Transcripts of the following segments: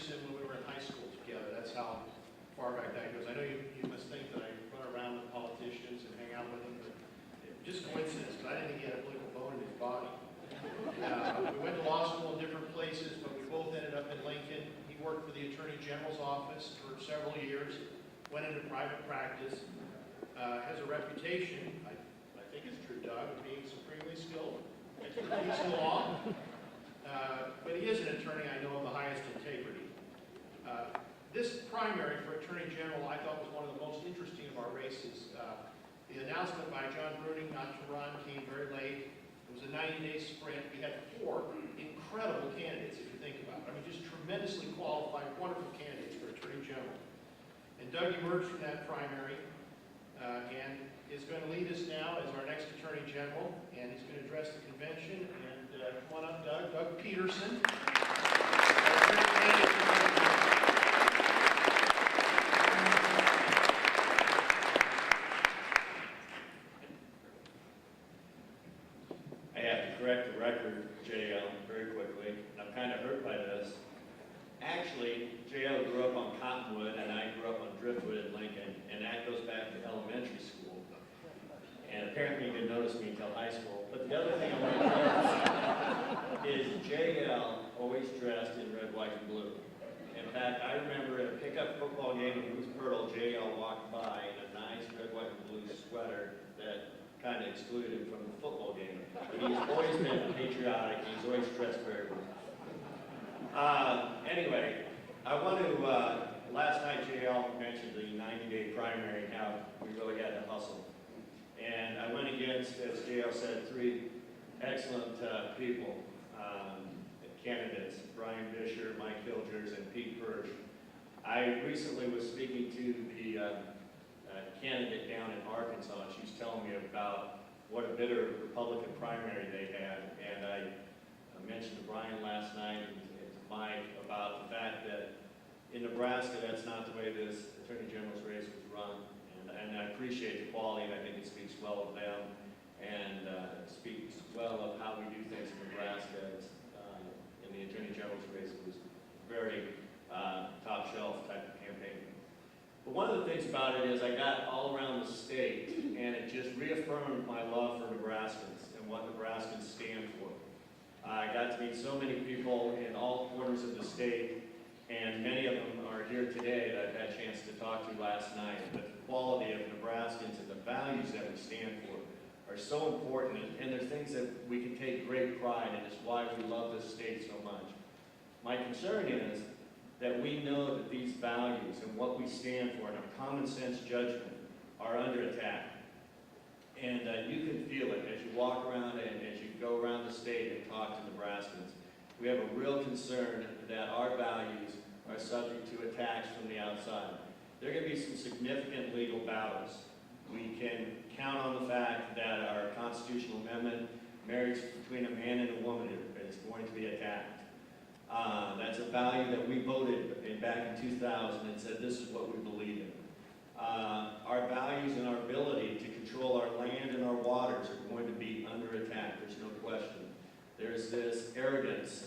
Peterson when we were in high school together. That's how far back that goes. I know you must think that I run around with politicians and hang out with them, but just coincidence, because I didn't think he had a political bone in his body. We went to law school in different places, but we both ended up in Lincoln. He worked for the Attorney General's office for several years, went into private practice, has a reputation, I think it's true, Doug, of being supremely skilled, expertise in law. But he is an attorney I know of the highest integrity. This primary for Attorney General I thought was one of the most interesting of our races. The announcement by John Bruning not to run came very late. It was a 90-day sprint. We had 4 incredible candidates, if you think about it. I mean, just tremendously qualified, wonderful candidates for Attorney General. And Doug emerged from that primary and is going to lead us now as our next Attorney General, and he's going to address the convention. And come on up, Doug. Doug Peterson. I have to correct the record, JL, very quickly. I'm kind of hurt by this. Actually, JL grew up on Cottonwood, and I grew up on Driftwood in Lincoln, and that goes back to elementary school. And apparently you didn't notice me until high school. But the other thing I want to clarify is JL always dressed in red, white, and blue. In fact, I remember at a pickup football game in Bruce Pirtle, JL walked by in a nice red, white, and blue sweater that kind of excluded him from the football game. But he's always been patriotic, he's always dressed very well. Anyway, I want to, last night JL mentioned the 90-day primary and how we really had to hustle. And I went against, as JL said, 3 excellent people, candidates, Brian Bisher, Mike Hilgers, and Pete Purge. I recently was speaking to the candidate down in Arkansas, and she was telling me about what a bitter Republican primary they had. And I mentioned to Brian last night and to Mike about the fact that in Nebraska, that's not the way this Attorney General's race was run. And I appreciate the quality, and I think it speaks well of them and speaks well of how we do things in Nebraska. In the Attorney General's race, it was very top shelf type of campaign. But one of the things about it is I got all around the state, and it just reaffirmed my love for Nebraskans and what Nebraskans stand for. I got to meet so many people in all corners of the state, and many of them are here today that I've had a chance to talk to last night. But the quality of Nebraskans and the values that we stand for are so important, and they're things that we can take great pride in. It's why we love this state so much. My concern is that we know that these values and what we stand for and our common sense judgment are under attack. And you can feel it as you walk around and as you go around the state and talk to Nebraskans. We have a real concern that our values are subject to attacks from the outside. There are going to be some significant legal battles. We can count on the fact that our constitutional amendment, marriage between a man and a woman, is going to be attacked. That's a value that we voted back in 2000 and said this is what we believe in. Our values and our ability to control our land and our waters are going to be under attack, there's no question. There's this arrogance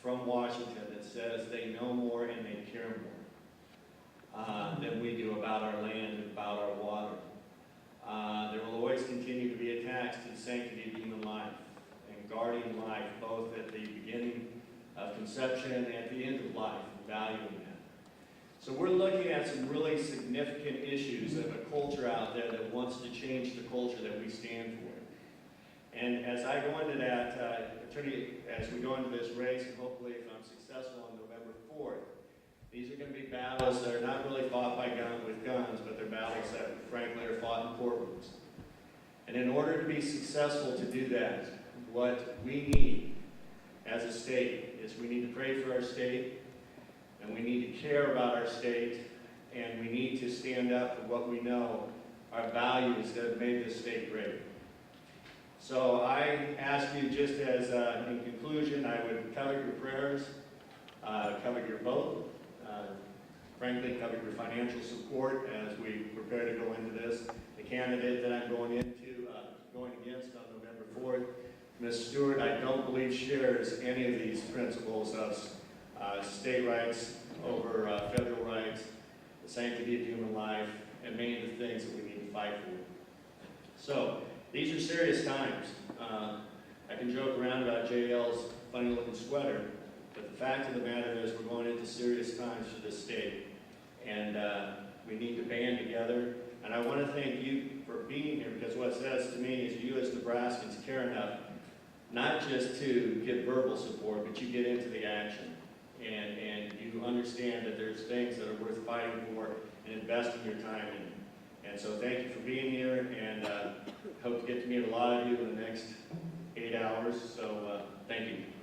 from Washington that says they know more and they care more than we do about our land and about our water. There will always continue to be attacks to the sanctity of human life and guarding life, both at the beginning of conception and at the end of life, valuing that. So we're looking at some really significant issues of a culture out there that wants to change the culture that we stand for. And as I go into that, as we go into this race, and hopefully if I'm successful on November 4th, these are going to be battles that are not really fought with guns, but they're battles that, frankly, are fought in courtrooms. And in order to be successful to do that, what we need as a state is we need to pray for our state, and we need to care about our state, and we need to stand up for what we know are values that have made this state great. So I ask you, just as in conclusion, I would covet your prayers, covet your vote, frankly, covet your financial support as we prepare to go into this. The candidate that I'm going against on November 4th, Ms. Stewart, I don't believe shares any of these principles state rights over federal rights, the sanctity of human life, and many of the things that we need to fight for. So, these are serious times. I can joke around about JL's funny-looking sweater, but the fact of the matter is we're going into serious times for this state, and we need to band together. And I want to thank you for being here, because what it says to me is you as Nebraskans care enough not just to give verbal support, but you get into the action. And you understand that there's things that are worth fighting for and investing your time in. And so thank you for being here, and hope to get to meet a lot of you in the next 8 hours. So thank you.